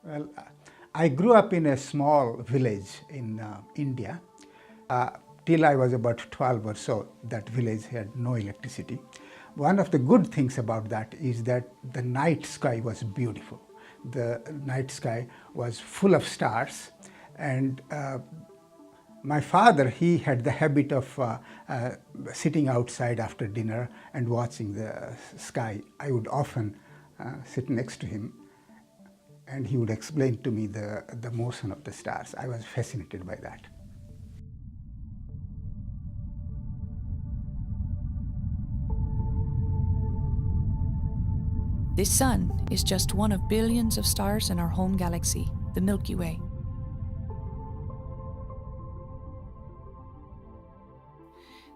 Well, I grew up in a small village in India. Till I was about 12 or so, that village had no electricity. One of the good things about that is that the night sky was beautiful. The night sky was full of stars, and my father, he had the habit of sitting outside after dinner and watching the sky. I would often sit next to him, and he would explain to me the motion of the stars. I was fascinated by that. The Sun is just one of billions of stars in our home galaxy, the Milky Way.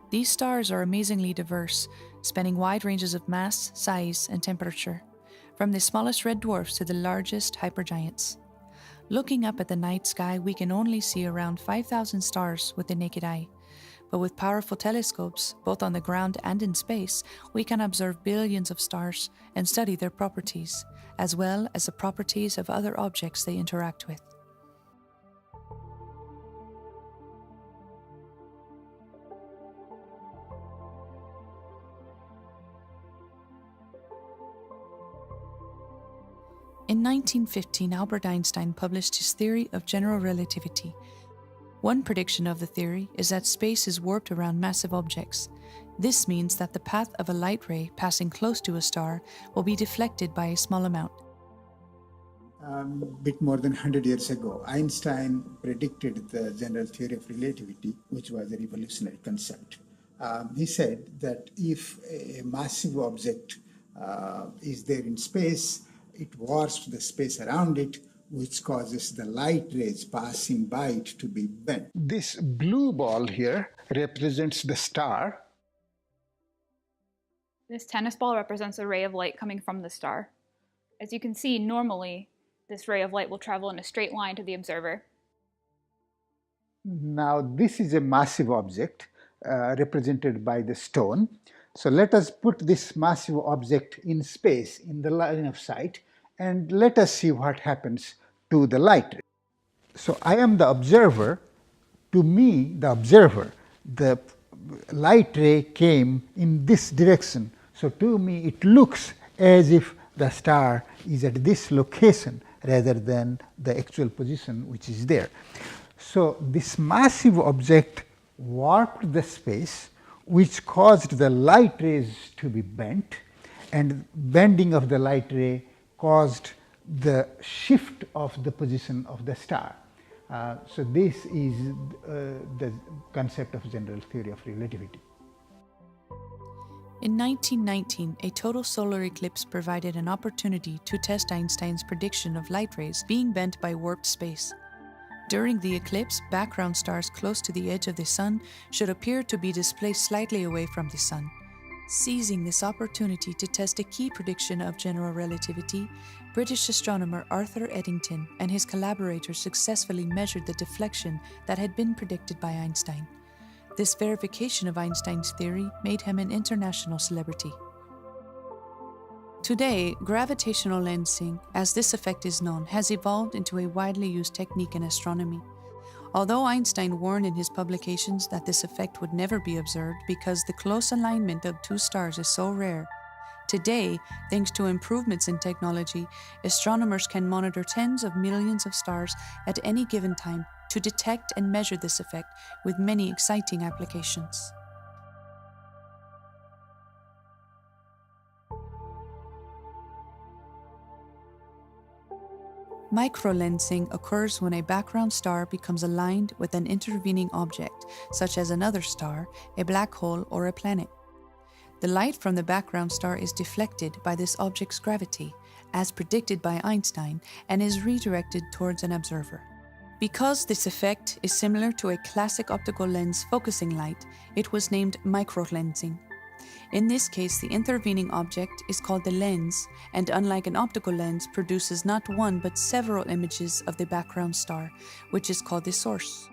These stars are amazingly diverse, spanning wide ranges of mass, size, and temperature, from the smallest red dwarfs to the largest hypergiants. Looking up at the night sky, we can only see around 5,000 stars with the naked eye. But with powerful telescopes, both on the ground and in space, we can observe billions of stars and study their properties, as well as the properties of other objects they interact with. In 1915, Albert Einstein published his theory of general relativity. One prediction of the theory is that space is warped around massive objects. This means that the path of a light ray passing close to a star will be deflected by a small amount. Bit more than 100 years ago, Einstein predicted the general theory of relativity, which was a revolutionary concept. He said that if a massive object is there in space, it warps the space around it, which causes the light rays passing by it to be bent. This blue ball here represents the star. This tennis ball represents a ray of light coming from the star. As you can see, normally, this ray of light will travel in a straight line to the observer. Now, this is a massive object represented by the stone. So let us put this massive object in space, in the line of sight, and let us see what happens to the light. So I am the observer. To me, the observer, the light ray came in this direction. So to me, it looks as if the star is at this location rather than the actual position which is there. So this massive object warped the space, which caused the light rays to be bent, and bending of the light ray caused the shift of the position of the star. So this is the concept of general theory of relativity. In 1919, a total solar eclipse provided an opportunity to test Einstein's prediction of light rays being bent by warped space. During the eclipse, background stars close to the edge of the Sun should appear to be displaced slightly away from the Sun. Seizing this opportunity to test a key prediction of general relativity, British astronomer Arthur Eddington and his collaborators successfully measured the deflection that had been predicted by Einstein. This verification of Einstein's theory made him an international celebrity. Today, gravitational lensing, as this effect is known, has evolved into a widely used technique in astronomy. Although Einstein warned in his publications that this effect would never be observed because the close alignment of two stars is so rare, today, thanks to improvements in technology, astronomers can monitor tens of millions of stars at any given time to detect and measure this effect with many exciting applications. Microlensing occurs when a background star becomes aligned with an intervening object, such as another star, a black hole, or a planet. The light from the background star is deflected by this object's gravity, as predicted by Einstein, and is redirected towards an observer. Because this effect is similar to a classic optical lens focusing light, it was named microlensing. In this case, the intervening object is called the lens, and unlike an optical lens, produces not one but several images of the background star, which is called the source.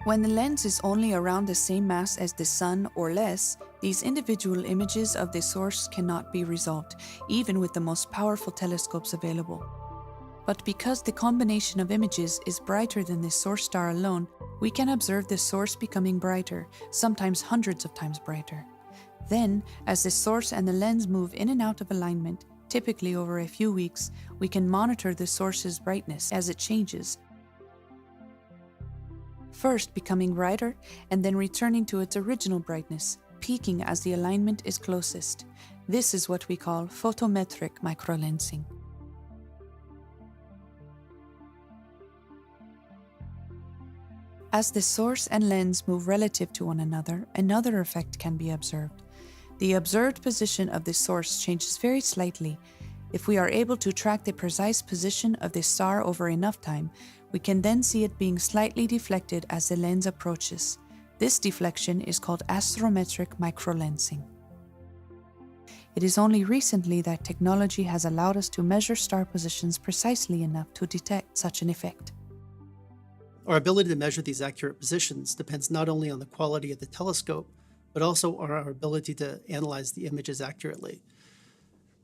When the lens is only around the same mass as the Sun or less, these individual images of the source cannot be resolved, even with the most powerful telescopes available. But because the combination of images is brighter than the source star alone, we can observe the source becoming brighter, sometimes hundreds of times brighter. Then, as the source and the lens move in and out of alignment, typically over a few weeks, we can monitor the source's brightness as it changes, first becoming brighter and then returning to its original brightness, peaking as the alignment is closest. This is what we call photometric microlensing. As the source and lens move relative to one another, another effect can be observed. The observed position of the source changes very slightly. If we are able to track the precise position of the star over enough time, we can then see it being slightly deflected as the lens approaches. This deflection is called astrometric microlensing. It is only recently that technology has allowed us to measure star positions precisely enough to detect such an effect. Our ability to measure these accurate positions depends not only on the quality of the telescope, but also on our ability to analyze the images accurately.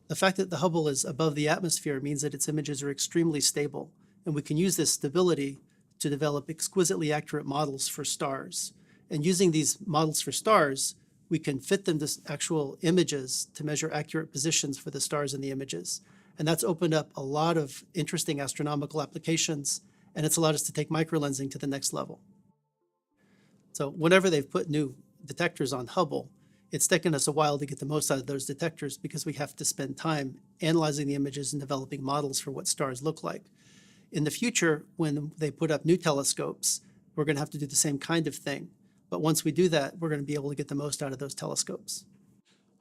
The fact that the Hubble is above the atmosphere means that its images are extremely stable, and we can use this stability to develop exquisitely accurate models for stars. And using these models for stars, we can fit them to actual images to measure accurate positions for the stars in the images. And that's opened up a lot of interesting astronomical applications, and it's allowed us to take microlensing to the next level. So whenever they've put new detectors on Hubble, it's taken us a while to get the most out of those detectors because we have to spend time analyzing the images and developing models for what stars look like. In the future, when they put up new telescopes, we're going to have to do the same kind of thing. But once we do that, we're going to be able to get the most out of those telescopes.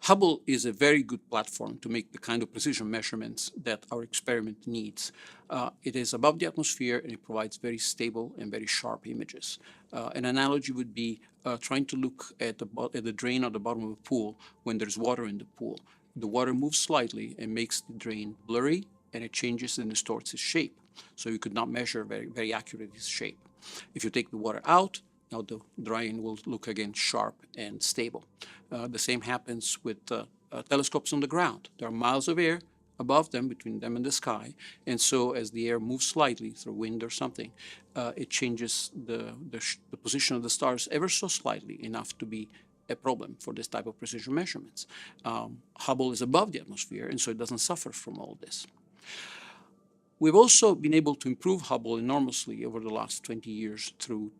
Hubble is a very good platform to make the kind of precision measurements that our experiment needs. It is above the atmosphere and it provides very stable and very sharp images. An analogy would be trying to look at the drain at the bottom of a pool when there's water in the pool. The water moves slightly and makes the drain blurry, and it changes and distorts its shape. So you could not measure very accurately its shape. If you take the water out, now the drain will look again sharp and stable. The same happens with telescopes on the ground. There are miles of air above them, between them and the sky, and so as the air moves slightly through wind or something, it changes the position of the stars ever so slightly enough to be a problem for this type of precision measurements. Hubble is above the atmosphere, and so it doesn't suffer from all this. We've also been able to improve Hubble enormously over the last 20 years through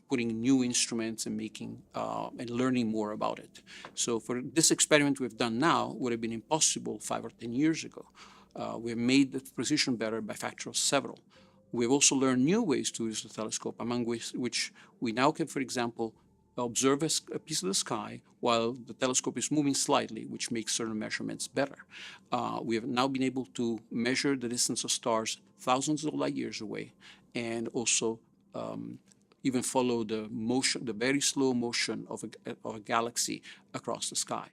putting new instruments and making and learning more about it. So for this experiment we've done now would have been impossible 5 or 10 years ago. We have made the precision better by a factor of several. We've also learned new ways to use the telescope, among which we now can, for example, observe a piece of the sky while the telescope is moving slightly, which makes certain measurements better. We have now been able to measure the distance of stars thousands of light years away, and also even follow the very slow motion of a galaxy across the sky.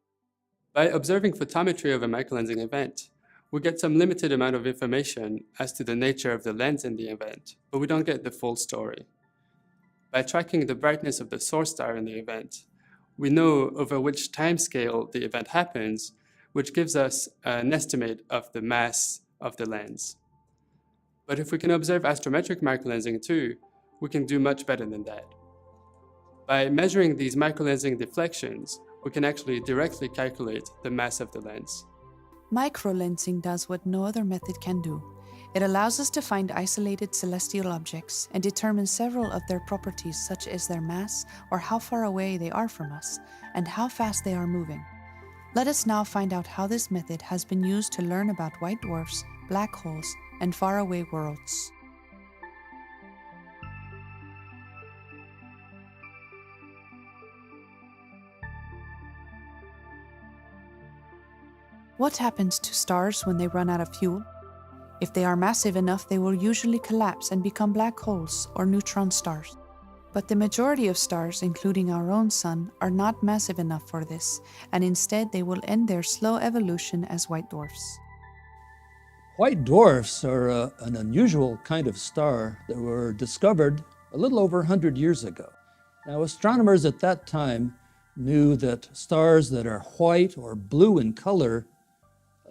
By observing photometry of a microlensing event, we get some limited amount of information as to the nature of the lens in the event, but we don't get the full story. By tracking the brightness of the source star in the event, we know over which timescale the event happens, which gives us an estimate of the mass of the lens. But if we can observe astrometric microlensing too, we can do much better than that. By measuring these microlensing deflections, we can actually directly calculate the mass of the lens. Microlensing does what no other method can do. It allows us to find isolated celestial objects and determine several of their properties, such as their mass or how far away they are from us, and how fast they are moving. Let us now find out how this method has been used to learn about white dwarfs, black holes, and faraway worlds. What happens to stars when they run out of fuel? If they are massive enough, they will usually collapse and become black holes or neutron stars. But the majority of stars, including our own sun, are not massive enough for this, and instead they will end their slow evolution as white dwarfs. White dwarfs are an unusual kind of star that were discovered a little over 100 years ago. Now, astronomers at that time knew that stars that are white or blue in color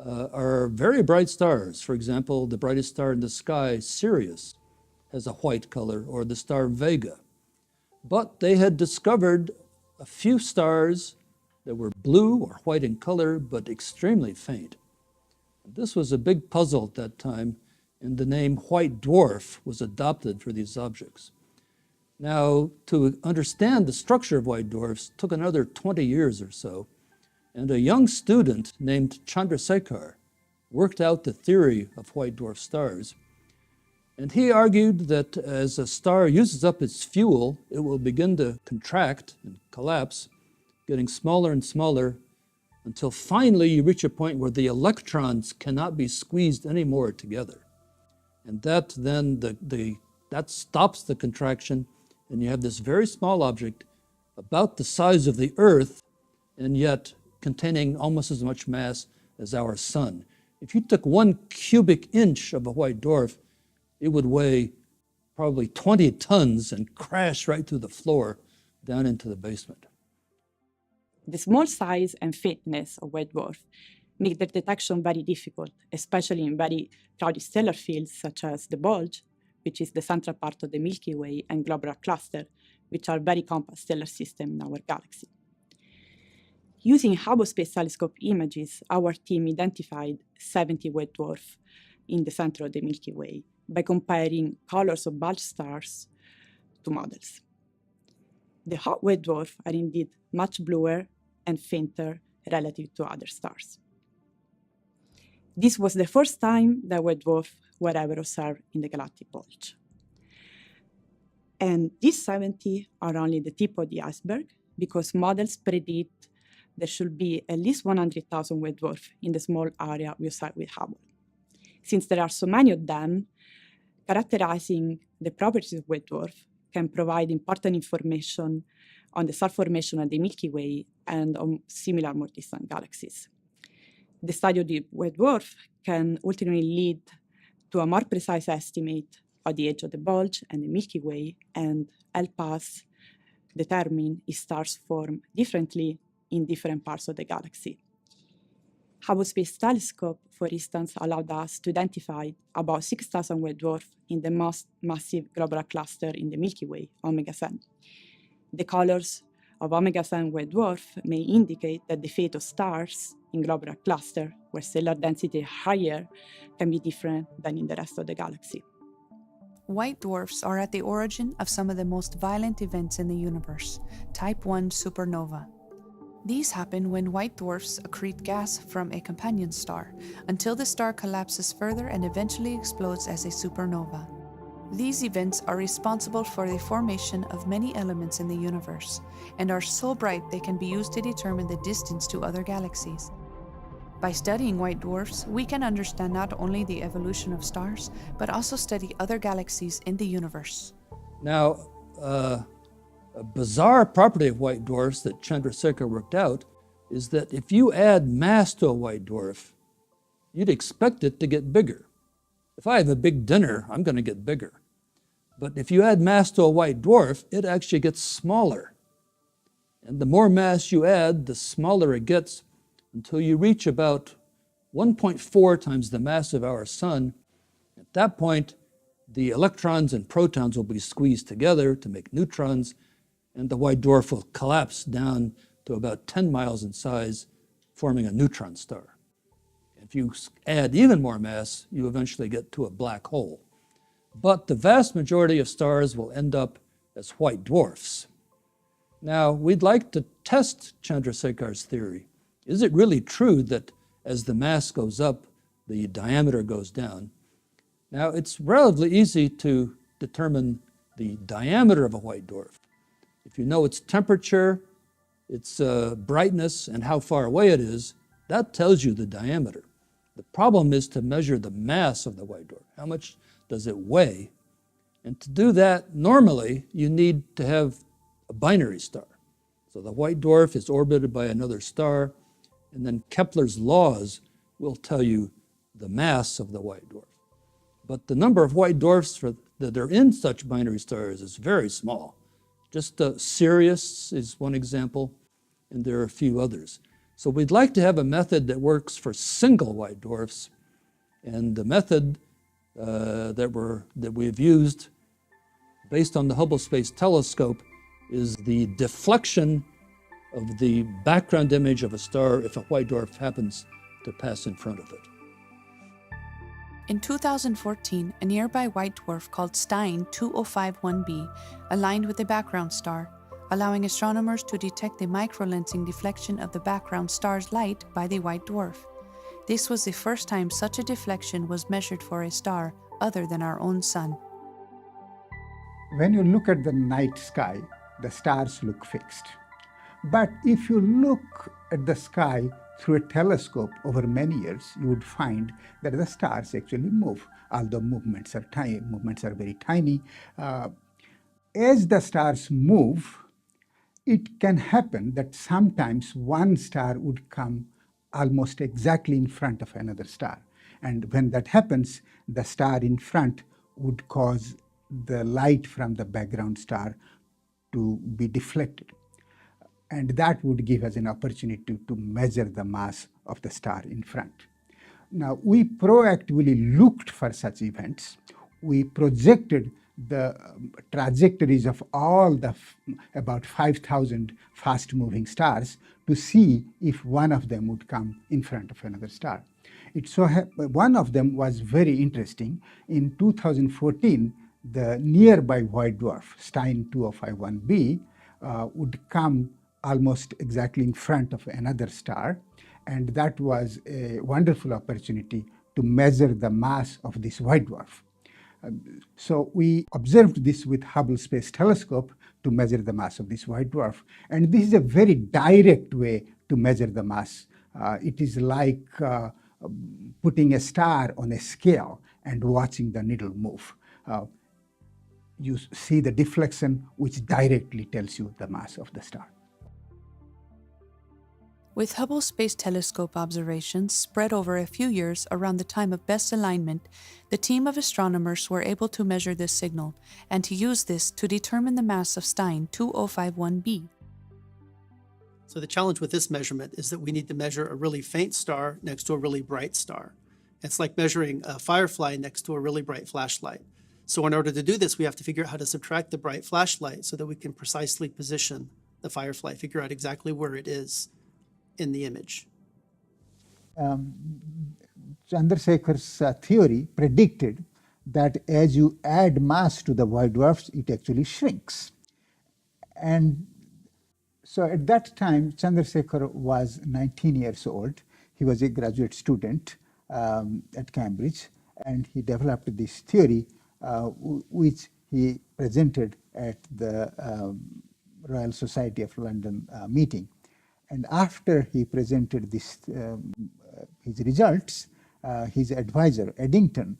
are very bright stars. For example, the brightest star in the sky, Sirius, has a white color, or the star Vega. But they had discovered a few stars that were blue or white in color, but extremely faint. This was a big puzzle at that time, and the name white dwarf was adopted for these objects. Now, to understand the structure of white dwarfs took another 20 years or so, and a young student named Chandrasekhar worked out the theory of white dwarf stars. And he argued that as a star uses up its fuel, it will begin to contract and collapse, getting smaller and smaller, until finally you reach a point where the electrons cannot be squeezed anymore together. And that then that stops the contraction, and you have this very small object about the size of the Earth, and yet containing almost as much mass as our sun. If you took 1 cubic inch of a white dwarf, it would weigh probably 20 tons and crash right through the floor down into the basement. The small size and faintness of white dwarf make their detection very difficult, especially in very crowded stellar fields such as the bulge, which is the central part of the Milky Way, and globular cluster, which are very compact stellar systems in our galaxy. Using Hubble Space Telescope images, our team identified 70 white dwarfs in the center of the Milky Way by comparing colors of bulge stars to models. The hot white dwarfs are indeed much bluer and fainter relative to other stars. This was the first time that white dwarfs were ever observed in the galactic bulge. And these 70 are only the tip of the iceberg, because models predict there should be at least 100,000 white dwarfs in the small area we observed with Hubble. Since there are so many of them, characterizing the properties of white dwarf can provide important information on the star formation of the Milky Way and on similar more distant galaxies. The study of the white dwarf can ultimately lead to a more precise estimate of the age of the bulge and the Milky Way, and help us determine if stars form differently in different parts of the galaxy. Hubble Space Telescope, for instance, allowed us to identify about 6,000 white dwarfs in the most massive globular cluster in the Milky Way, Omega Cen. The colors of Omega Cen white dwarf may indicate that the fate of stars in globular cluster, where stellar density is higher, can be different than in the rest of the galaxy. White dwarfs are at the origin of some of the most violent events in the universe, type 1 supernova. These happen when white dwarfs accrete gas from a companion star until the star collapses further and eventually explodes as a supernova. These events are responsible for the formation of many elements in the universe and are so bright they can be used to determine the distance to other galaxies. By studying white dwarfs, we can understand not only the evolution of stars, but also study other galaxies in the universe. Now, a bizarre property of white dwarfs that Chandrasekhar worked out is that if you add mass to a white dwarf, you'd expect it to get bigger. If I have a big dinner, I'm going to get bigger. But if you add mass to a white dwarf, it actually gets smaller. And the more mass you add, the smaller it gets, until you reach about 1.4 times the mass of our sun. At that point, the electrons and protons will be squeezed together to make neutrons, and the white dwarf will collapse down to about 10 miles in size, forming a neutron star. If you add even more mass, you eventually get to a black hole. But the vast majority of stars will end up as white dwarfs. Now, we'd like to test Chandrasekhar's theory. Is it really true that as the mass goes up, the diameter goes down? Now, it's relatively easy to determine the diameter of a white dwarf. If you know its temperature, its brightness, and how far away it is, that tells you the diameter. The problem is to measure the mass of the white dwarf. How much does it weigh? And to do that, normally, you need to have a binary star. So the white dwarf is orbited by another star, and then Kepler's laws will tell you the mass of the white dwarf. But the number of white dwarfs that are in such binary stars is very small. Just Sirius is one example, and there are a few others. So we'd like to have a method that works for single white dwarfs, and the method that we've used based on the Hubble Space Telescope is the deflection of the background image of a star if a white dwarf happens to pass in front of it. In 2014, a nearby white dwarf called Stein 2051b aligned with the background star, allowing astronomers to detect the microlensing deflection of the background star's light by the white dwarf. This was the first time such a deflection was measured for a star other than our own sun. When you look at the night sky, the stars look fixed. But if you look at the sky through a telescope over many years, you would find that the stars actually move, although movements are tiny, movements are very tiny. As the stars move, it can happen that sometimes one star would come almost exactly in front of another star. And when that happens, the star in front would cause the light from the background star to be deflected. And that would give us an opportunity to measure the mass of the star in front. Now, we proactively looked for such events. We projected the trajectories of all the about 5,000 fast-moving stars to see if one of them would come in front of another star. One of them was very interesting. In 2014, the nearby white dwarf, Stein 2051b, would come almost exactly in front of another star, and that was a wonderful opportunity to measure the mass of this white dwarf. So we observed this with Hubble Space Telescope to measure the mass of this white dwarf, and this is a very direct way to measure the mass. It is like putting a star on a scale and watching the needle move. You see the deflection, which directly tells you the mass of the star. With Hubble Space Telescope observations spread over a few years around the time of best alignment, the team of astronomers were able to measure this signal and to use this to determine the mass of Stein 2051b. So the challenge with this measurement is that we need to measure a really faint star next to a really bright star. It's like measuring a firefly next to a really bright flashlight. So in order to do this, we have to figure out how to subtract the bright flashlight so that we can precisely position the firefly, figure out exactly where it is in the image. Chandrasekhar's theory predicted that as you add mass to the white dwarfs, it actually shrinks. And so at that time, Chandrasekhar was 19 years old. He was a graduate student at Cambridge, and he developed this theory, which he presented at the Royal Society of London meeting. And after he presented this, his results, his advisor, Eddington,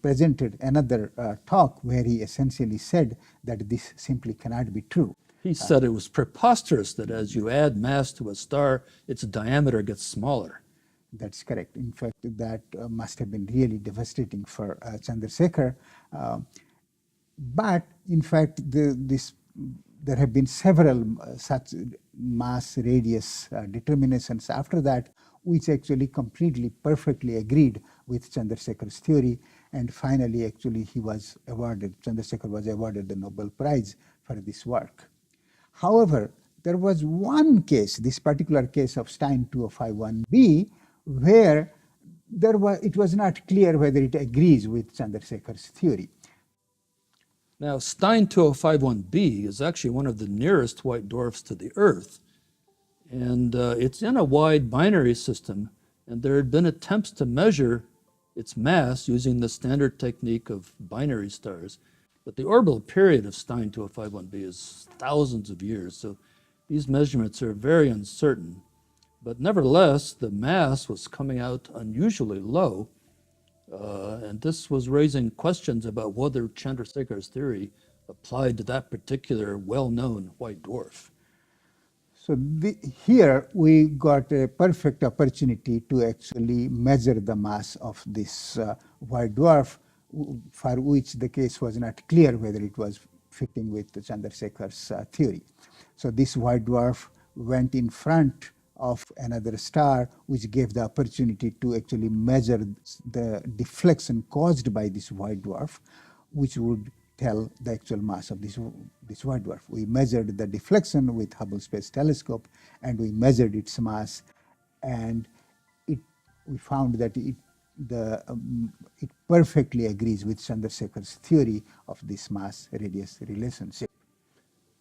presented another talk where he essentially said that this simply cannot be true. He said it was preposterous that as you add mass to a star, its diameter gets smaller. That's correct. In fact, that must have been really devastating for Chandrasekhar. But in fact, there have been several such mass radius determinations after that, which actually completely perfectly agreed with Chandrasekhar's theory. And finally, actually, Chandrasekhar was awarded the Nobel Prize for this work. However, there was one case, this particular case of Stein 2051b, where it was not clear whether it agrees with Chandrasekhar's theory. Now, Stein 2051b is actually one of the nearest white dwarfs to the Earth, and it's in a wide binary system, and there had been attempts to measure its mass using the standard technique of binary stars, but the orbital period of Stein 2051b is thousands of years, so these measurements are very uncertain. But nevertheless, the mass was coming out unusually low, and this was raising questions about whether Chandrasekhar's theory applied to that particular well-known white dwarf. So here we got a perfect opportunity to actually measure the mass of this white dwarf, for which the case was not clear whether it was fitting with Chandrasekhar's theory. So this white dwarf went in front of another star, which gave the opportunity to actually measure the deflection caused by this white dwarf, which would tell the actual mass of this white dwarf. We measured the deflection with Hubble Space Telescope, and we measured its mass, and we found that it perfectly agrees with Chandrasekhar's theory of this mass-radius relationship.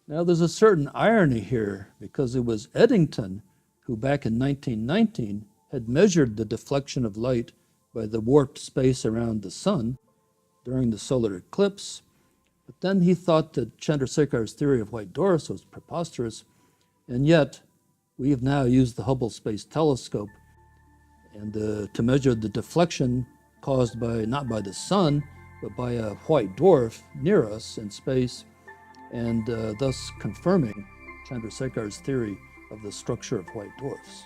Now, there's a certain irony here, because it was Eddington who, back in 1919, had measured the deflection of light by the warped space around the sun during the solar eclipse. But then he thought that Chandrasekhar's theory of white dwarfs was preposterous, and yet we have now used the Hubble Space Telescope and to measure the deflection caused by, not by the sun, but by a white dwarf near us in space, and thus confirming Chandrasekhar's theory of the structure of white dwarfs.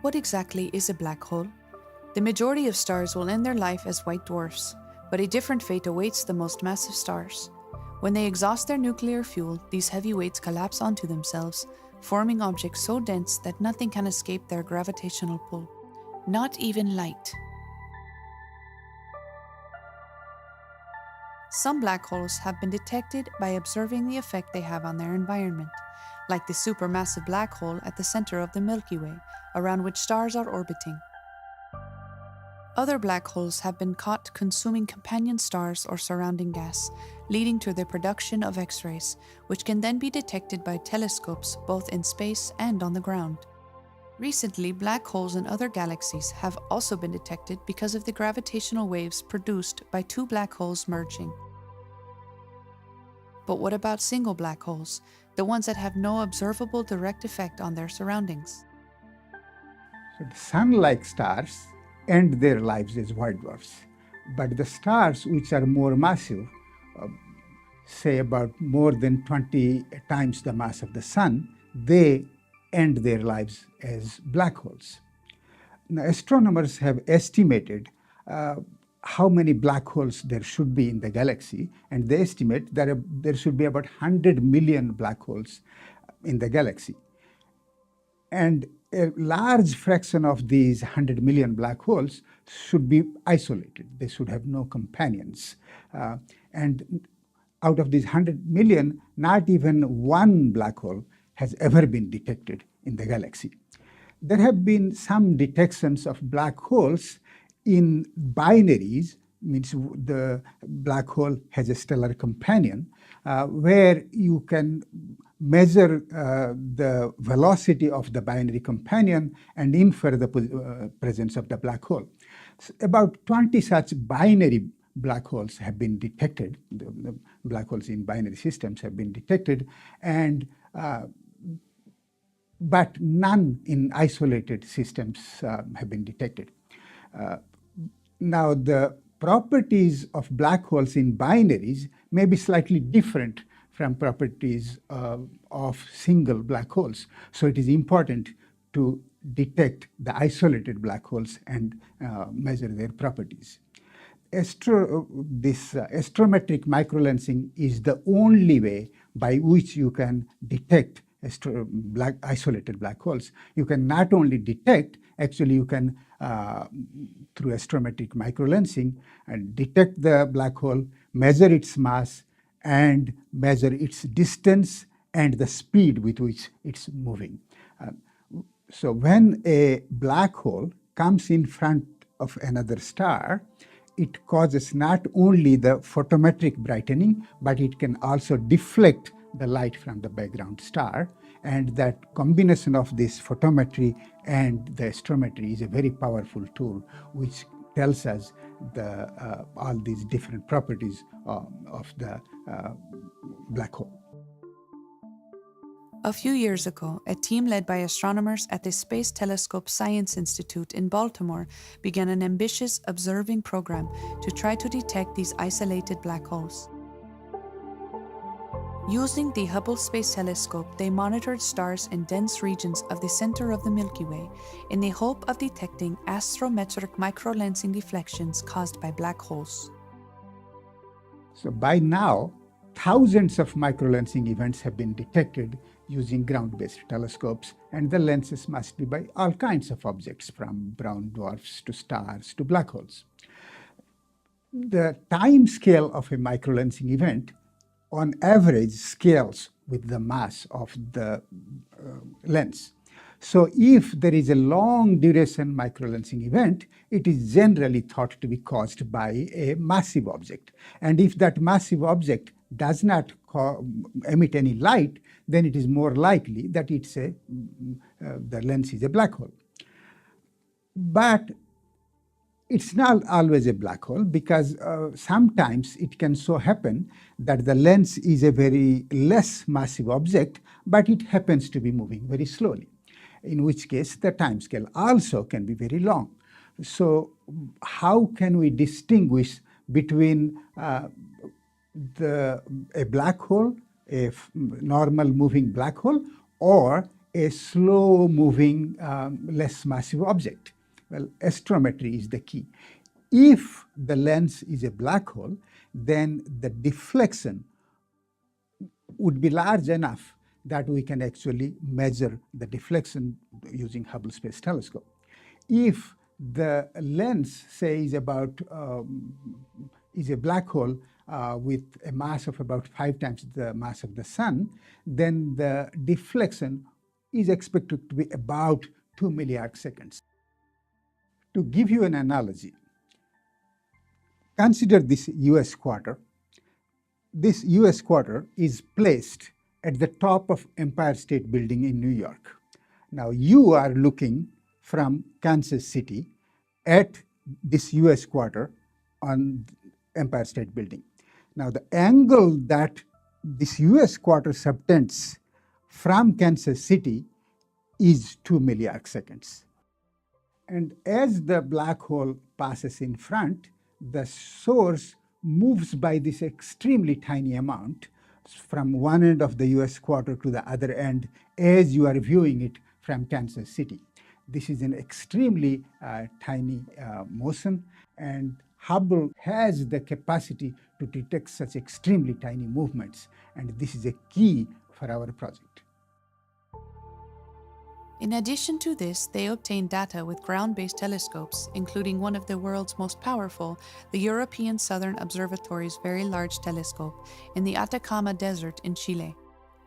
What exactly is a black hole? The majority of stars will end their life as white dwarfs, but a different fate awaits the most massive stars. When they exhaust their nuclear fuel, these heavy weights collapse onto themselves, forming objects so dense that nothing can escape their gravitational pull, not even light. Some black holes have been detected by observing the effect they have on their environment, like the supermassive black hole at the center of the Milky Way, around which stars are orbiting. Other black holes have been caught consuming companion stars or surrounding gas, leading to the production of X-rays, which can then be detected by telescopes both in space and on the ground. Recently, black holes in other galaxies have also been detected because of the gravitational waves produced by two black holes merging. But what about single black holes, the ones that have no observable direct effect on their surroundings? So the sun-like stars end their lives as white dwarfs, but the stars which are more massive, say about more than 20 times the mass of the sun, they end their lives as black holes. Now, astronomers have estimated how many black holes there should be in the galaxy, and they estimate that there should be about 100 million black holes in the galaxy. And a large fraction of these 100 million black holes should be isolated. They should have no companions. And out of these 100 million, not even one black hole has ever been detected in the galaxy. There have been some detections of black holes in binaries, means the black hole has a stellar companion, where you can measure the velocity of the binary companion and infer the presence of the black hole. So about 20 such binary black holes have been detected. The black holes in binary systems have been detected, and but none in isolated systems have been detected. Now, the properties of black holes in binaries may be slightly different from properties of single black holes. So it is important to detect the isolated black holes and measure their properties. Astrometric microlensing is the only way by which you can detect isolated black holes. You can not only detect, actually you can, through astrometric microlensing, detect the black hole, measure its mass, and measure its distance and the speed with which it's moving. So when a black hole comes in front of another star, it causes not only the photometric brightening, but it can also deflect the light from the background star. And that combination of this photometry and the astrometry is a very powerful tool, which tells us all these different properties of the black hole. A few years ago, a team led by astronomers at the Space Telescope Science Institute in Baltimore began an ambitious observing program to try to detect these isolated black holes. Using the Hubble Space Telescope, they monitored stars in dense regions of the center of the Milky Way in the hope of detecting astrometric microlensing deflections caused by black holes. So by now, thousands of microlensing events have been detected using ground-based telescopes, and the lenses must be by all kinds of objects, from brown dwarfs to stars to black holes. The time scale of a microlensing event on average scales with the mass of the lens. So if there is a long duration microlensing event, it is generally thought to be caused by a massive object. And if that massive object does not emit any light, then it is more likely that the lens is a black hole. But it's not always a black hole, because sometimes it can so happen that the lens is a very less massive object, but it happens to be moving very slowly, in which case the timescale also can be very long. So how can we distinguish between a black hole, a normal moving black hole, or a slow moving, less massive object? Well, astrometry is the key. If the lens is a black hole, then the deflection would be large enough that we can actually measure the deflection using Hubble Space Telescope. If the lens, say, is a black hole with a mass of about 5 times the mass of the Sun, then the deflection is expected to be about 2 milliarc seconds. To give you an analogy, consider this US quarter. This US quarter is placed at the top of Empire State Building in New York. Now you are looking from Kansas City at this US quarter on Empire State Building. Now the angle that this US quarter subtends from Kansas City is 2 milliarc seconds. And as the black hole passes in front, the source moves by this extremely tiny amount from one end of the US quarter to the other end as you are viewing it from Kansas City. This is an extremely tiny motion, and Hubble has the capacity to detect such extremely tiny movements, and this is a key for our project. In addition to this, they obtained data with ground-based telescopes, including one of the world's most powerful, the European Southern Observatory's Very Large Telescope, in the Atacama Desert in Chile.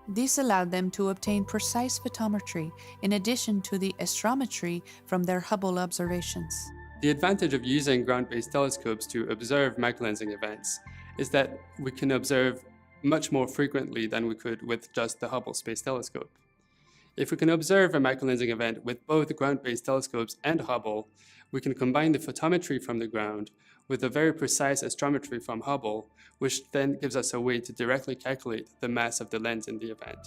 This allowed them to obtain precise photometry, in addition to the astrometry from their Hubble observations. The advantage of using ground-based telescopes to observe microlensing events is that we can observe much more frequently than we could with just the Hubble Space Telescope. If we can observe a microlensing event with both ground-based telescopes and Hubble, we can combine the photometry from the ground with a very precise astrometry from Hubble, which then gives us a way to directly calculate the mass of the lens in the event.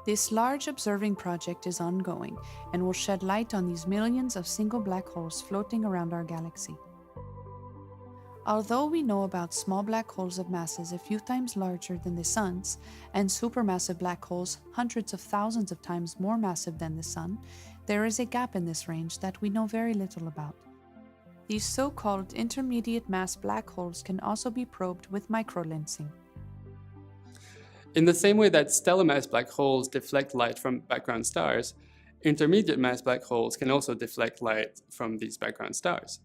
This large observing project is ongoing and will shed light on these millions of single black holes floating around our galaxy. Although we know about small black holes of masses a few times larger than the Sun's, and supermassive black holes hundreds of thousands of times more massive than the Sun, there is a gap in this range that we know very little about. These so-called intermediate mass black holes can also be probed with microlensing. In the same way that stellar mass black holes deflect light from background stars, intermediate mass black holes can also deflect light from these background stars.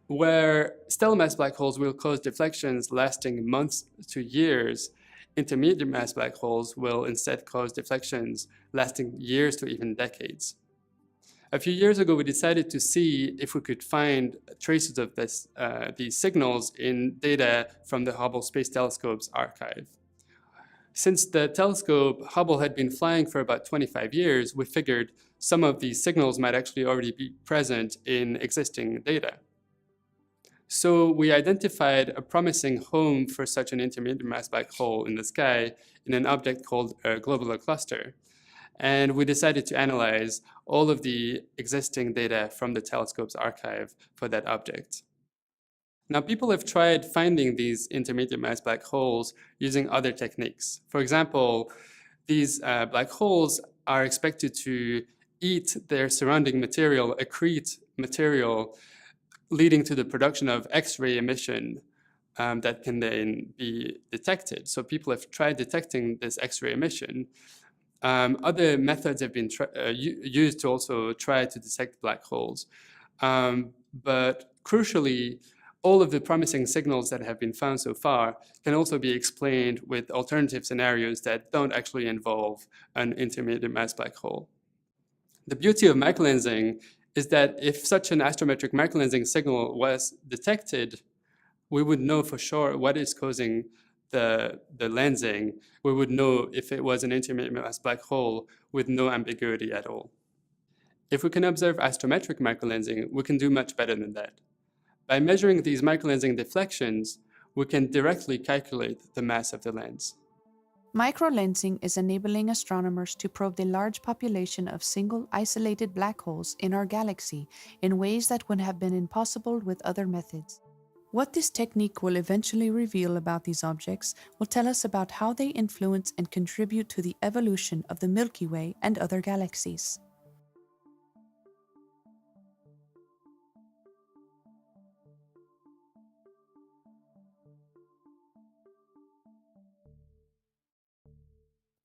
Where stellar mass black holes will cause deflections lasting months to years, intermediate mass black holes will instead cause deflections lasting years to even decades. A few years ago, we decided to see if we could find traces of these signals in data from the Hubble Space Telescope's archive. Since the telescope Hubble had been flying for about 25 years, we figured some of these signals might actually already be present in existing data. So we identified a promising home for such an intermediate mass black hole in the sky in an object called a globular cluster. And we decided to analyze all of the existing data from the telescope's archive for that object. Now, people have tried finding these intermediate mass black holes using other techniques. For example, these black holes are expected to eat their surrounding material, accrete material leading to the production of X-ray emission that can then be detected. So people have tried detecting this X-ray emission. Other methods have been used to also try to detect black holes. But crucially, all of the promising signals that have been found so far can also be explained with alternative scenarios that don't actually involve an intermediate mass black hole. The beauty of microlensing is that if such an astrometric microlensing signal was detected, we would know for sure what is causing the lensing. We would know if it was an intermediate mass black hole with no ambiguity at all. If we can observe astrometric microlensing, we can do much better than that. By measuring these microlensing deflections, we can directly calculate the mass of the lens. Microlensing is enabling astronomers to probe the large population of single isolated black holes in our galaxy in ways that would have been impossible with other methods. What this technique will eventually reveal about these objects will tell us about how they influence and contribute to the evolution of the Milky Way and other galaxies.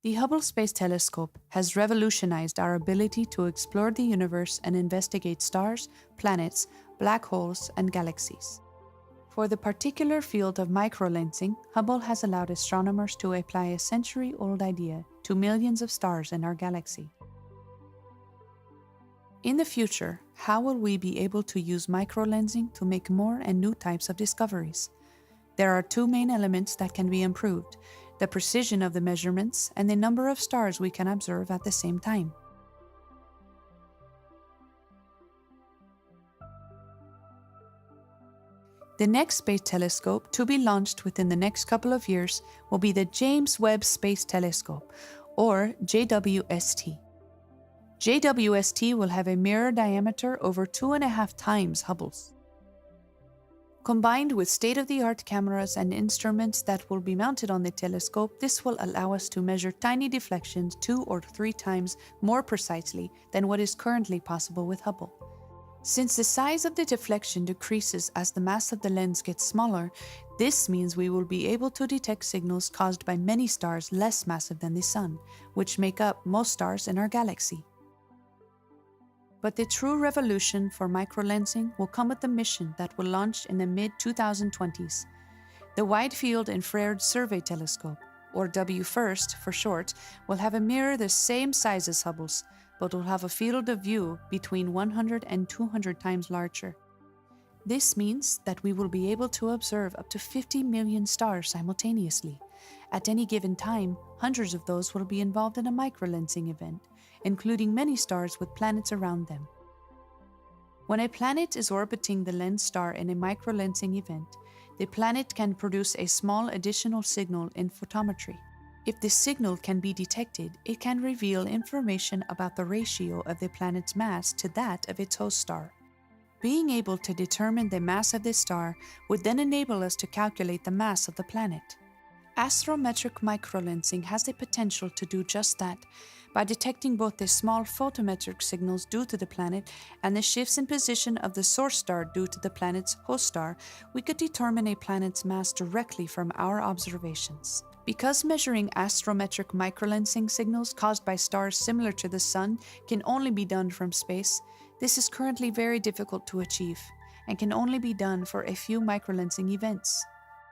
The Hubble Space Telescope has revolutionized our ability to explore the universe and investigate stars, planets, black holes, and galaxies. For the particular field of microlensing, Hubble has allowed astronomers to apply a century-old idea to millions of stars in our galaxy. In the future, how will we be able to use microlensing to make more and new types of discoveries? There are two main elements that can be improved: the precision of the measurements and the number of stars we can observe at the same time. The next space telescope to be launched within the next couple of years will be the James Webb Space Telescope, or JWST. JWST will have a mirror diameter over 2.5 times Hubble's. Combined with state-of-the-art cameras and instruments that will be mounted on the telescope, this will allow us to measure tiny deflections 2 or 3 times more precisely than what is currently possible with Hubble. Since the size of the deflection decreases as the mass of the lens gets smaller, this means we will be able to detect signals caused by many stars less massive than the Sun, which make up most stars in our galaxy. But the true revolution for microlensing will come with the mission that will launch in the mid-2020s. The Wide Field Infrared Survey Telescope, or WFIRST for short, will have a mirror the same size as Hubble's, but will have a field of view between 100 and 200 times larger. This means that we will be able to observe up to 50 million stars simultaneously. At any given time, hundreds of those will be involved in a microlensing event, including many stars with planets around them. When a planet is orbiting the lens star in a microlensing event, the planet can produce a small additional signal in photometry. If this signal can be detected, it can reveal information about the ratio of the planet's mass to that of its host star. Being able to determine the mass of this star would then enable us to calculate the mass of the planet. Astrometric microlensing has the potential to do just that. By detecting both the small photometric signals due to the planet and the shifts in position of the source star due to the planet's host star, we could determine a planet's mass directly from our observations. Because measuring astrometric microlensing signals caused by stars similar to the Sun can only be done from space, this is currently very difficult to achieve and can only be done for a few microlensing events.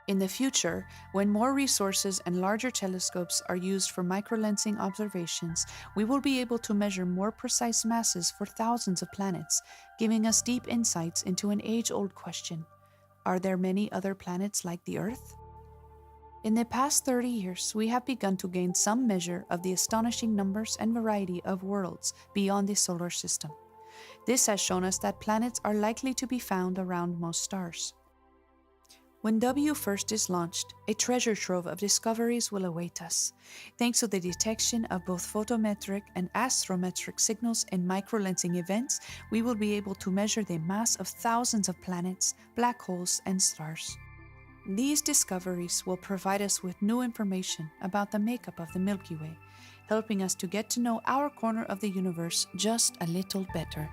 In the future, when more resources and larger telescopes are used for microlensing observations, we will be able to measure more precise masses for thousands of planets, giving us deep insights into an age-old question: are there many other planets like the Earth? In the past 30 years, we have begun to gain some measure of the astonishing numbers and variety of worlds beyond the solar system. This has shown us that planets are likely to be found around most stars. When WFIRST is launched, a treasure trove of discoveries will await us. Thanks to the detection of both photometric and astrometric signals in microlensing events, we will be able to measure the mass of thousands of planets, black holes, and stars. These discoveries will provide us with new information about the makeup of the Milky Way, helping us to get to know our corner of the universe just a little better.